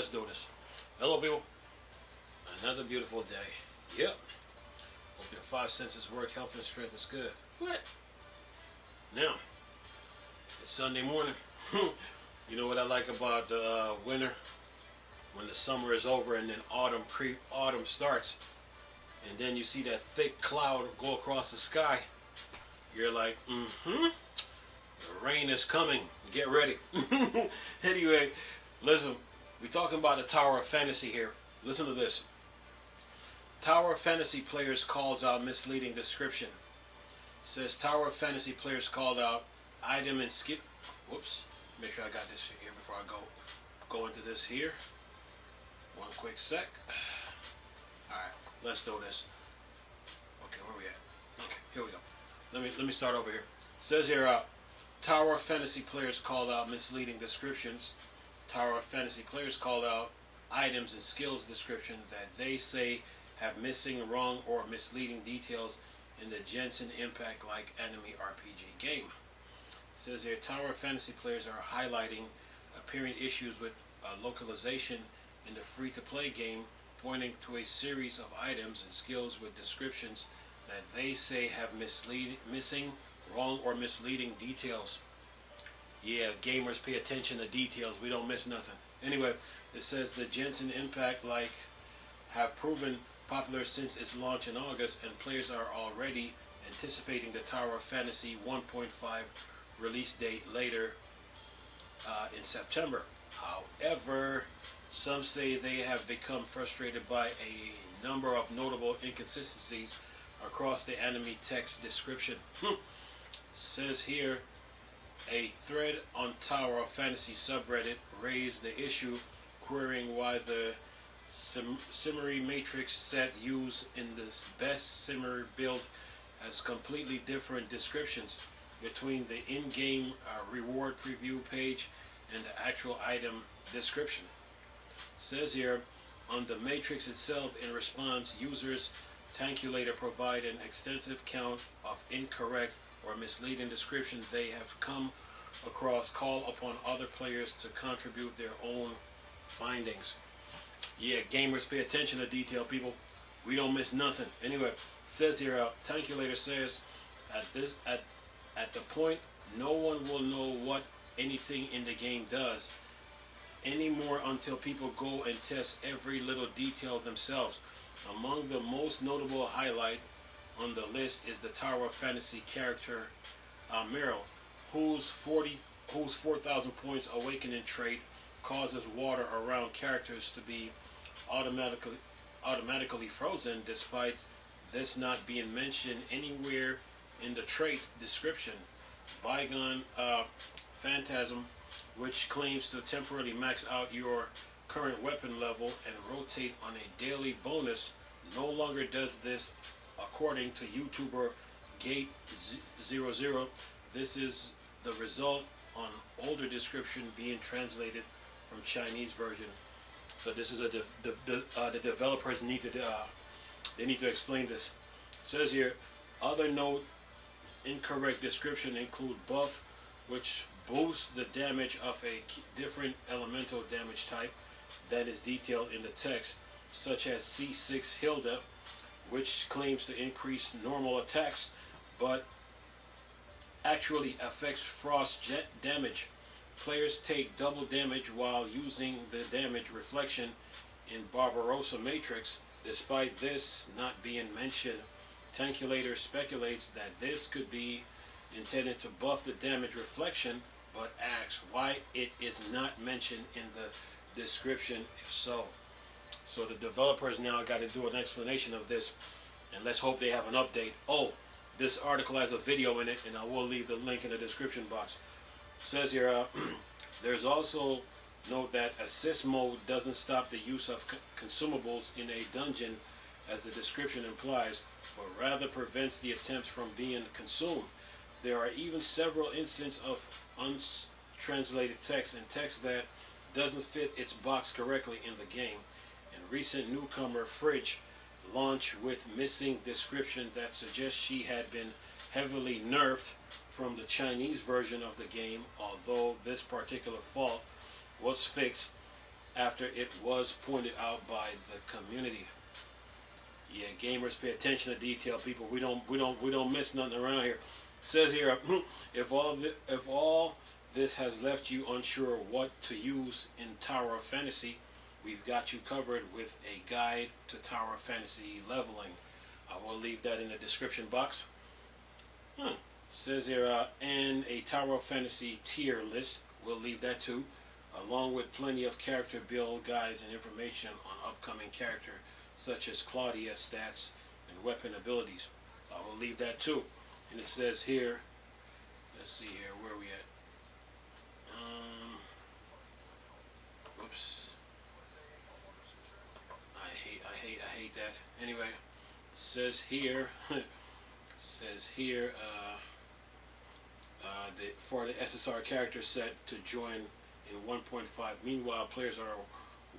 let's do this. Hello, people. Another beautiful day. Yep. Hope your five senses work. Health and strength is good. What? Now, it's Sunday morning. You know what I like about the winter? When the summer is over and then autumn starts, and then you see that thick cloud go across the sky. You're like, the rain is coming. Get ready. Anyway, listen, we're talking about the Tower of Fantasy here. Listen to this. Tower of Fantasy players calls out misleading description. Says Tower of Fantasy players called out item and skill. Whoops. Make sure I got this here before I go into this here. One quick sec. Alright, let's do this. Okay, where we at? Okay, here we go. Let me start over here. Says here, Tower of Fantasy players called out misleading descriptions. Tower of Fantasy players called out items and skills description that they say have missing, wrong, or misleading details in the Genshin Impact-like anime RPG game. Says here, Tower of Fantasy players are highlighting apparent issues with localization in the free-to-play game, pointing to a series of items and skills with descriptions that they say have missing, wrong, or misleading details. Yeah, gamers, pay attention to details. We don't miss nothing. Anyway, it says the Genshin Impact have proven popular since its launch in August, and players are already anticipating the Tower of Fantasy 1.5 release date later in September. However, some say they have become frustrated by a number of notable inconsistencies across the anime text description. Says here, a thread on Tower of Fantasy subreddit raised the issue, querying why the Summary Matrix set used in this best Summary build has completely different descriptions between the in-game reward preview page and the actual item description. Says here, on the Matrix itself, in response, users Tankulator provide an extensive count of incorrect or misleading descriptions they have come across, call upon other players to contribute their own findings. Yeah, gamers, pay attention to detail, people. We don't miss nothing. Anyway, says here, Tankulator says, at the point, no one will know what anything in the game does anymore until people go and test every little detail themselves. Among the most notable highlight on the list is the Tower of Fantasy character Meryl, whose 4,000 points awakening trait causes water around characters to be automatically frozen, despite this not being mentioned anywhere in the trait description. Bygone Phantasm, which claims to temporarily max out your current weapon level and rotate on a daily bonus, no longer does this, according to YouTuber Gate00. This is the result on older description being translated from Chinese version. So this is the developers need to explain this. It says here, other note incorrect description include buff, which boosts the damage of a different elemental damage type that is detailed in the text, such as C6 Hilda, which claims to increase normal attacks, but actually affects frost damage. Players take double damage while using the damage reflection in Barbarossa Matrix, despite this not being mentioned. Tankulator speculates that this could be intended to buff the damage reflection, but asks why it is not mentioned in the description if so. So the developers now got to do an explanation of this, and let's hope they have an update. Oh, this article has a video in it, and I will leave the link in the description box. It says here, there's also note that assist mode doesn't stop the use of consumables in a dungeon, as the description implies, but rather prevents the attempts from being consumed. There are even several instances of untranslated text and text that doesn't fit its box correctly in the game. And recent newcomer Fridge launched with missing description that suggests she had been heavily nerfed from the Chinese version of the game, although this particular fault was fixed after it was pointed out by the community. Yeah, gamers, pay attention to detail, people. We don't miss nothing around here. It says here, if all this has left you unsure what to use in Tower of Fantasy, we've got you covered with a guide to Tower of Fantasy leveling. I will leave that in the description box. Says here, and a Tower of Fantasy tier list. We'll leave that too, along with plenty of character build guides and information on upcoming character, such as Claudia's stats and weapon abilities. I will leave that too. And it says here, let's see here, where are we at? Whoops. I hate that. Anyway, says here, for the SSR character set to join in 1.5. Meanwhile, players are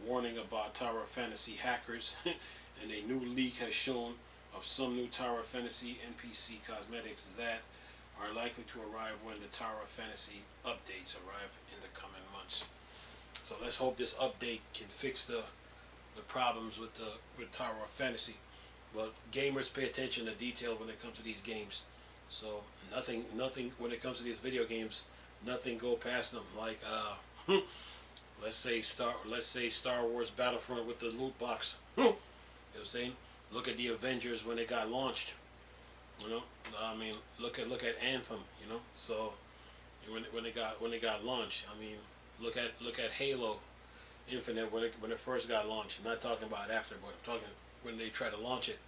warning about Tower of Fantasy hackers, and a new leak has shown of some new Tower of Fantasy NPC cosmetics that are likely to arrive when the Tower of Fantasy updates arrive in the coming months. So let's hope this update can fix the problems with Tower of Fantasy. But gamers, pay attention to detail when it comes to these games. So nothing when it comes to these video games, nothing go past them. Like let's say Star Wars Battlefront with the loot box. You know what I'm saying? Look at the Avengers when they got launched. You know, I mean, look at Anthem. You know, so when they got launched. I mean, look at Halo Infinite when it first got launched. I'm not talking about after, but I'm talking when they try to launch it.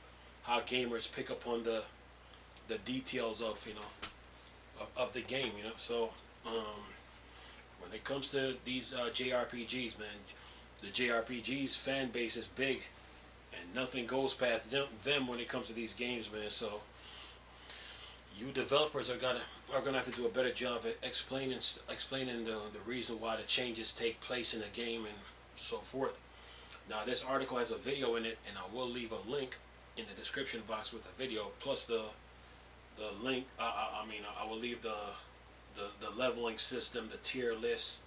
How gamers pick up on the details of of the game. You know, so when it comes to these JRPGs, man, the JRPGs fan base is big, and nothing goes past them when it comes to these games, man. So you developers are gonna have to do a better job at explaining the reason why the changes take place in the game and so forth. Now this article has a video in it, and I will leave a link in the description box with the video plus the link. I will leave the leveling system, the tier list,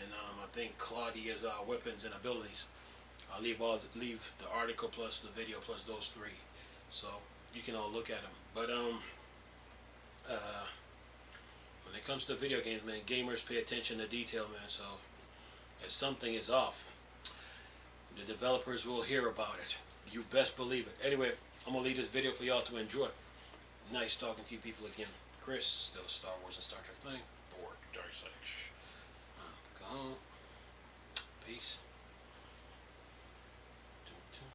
and I think Claudia's weapons and abilities. I'll leave the article plus the video plus those three, so you can all look at them. But when it comes to video games, man, gamers pay attention to detail, man. So if something is off, the developers will hear about it. You best believe it. Anyway, I'm gonna leave this video for y'all to enjoy. Nice talking to you people again. Chris, still Star Wars and Star Trek thing. Bored, dark side. Go on.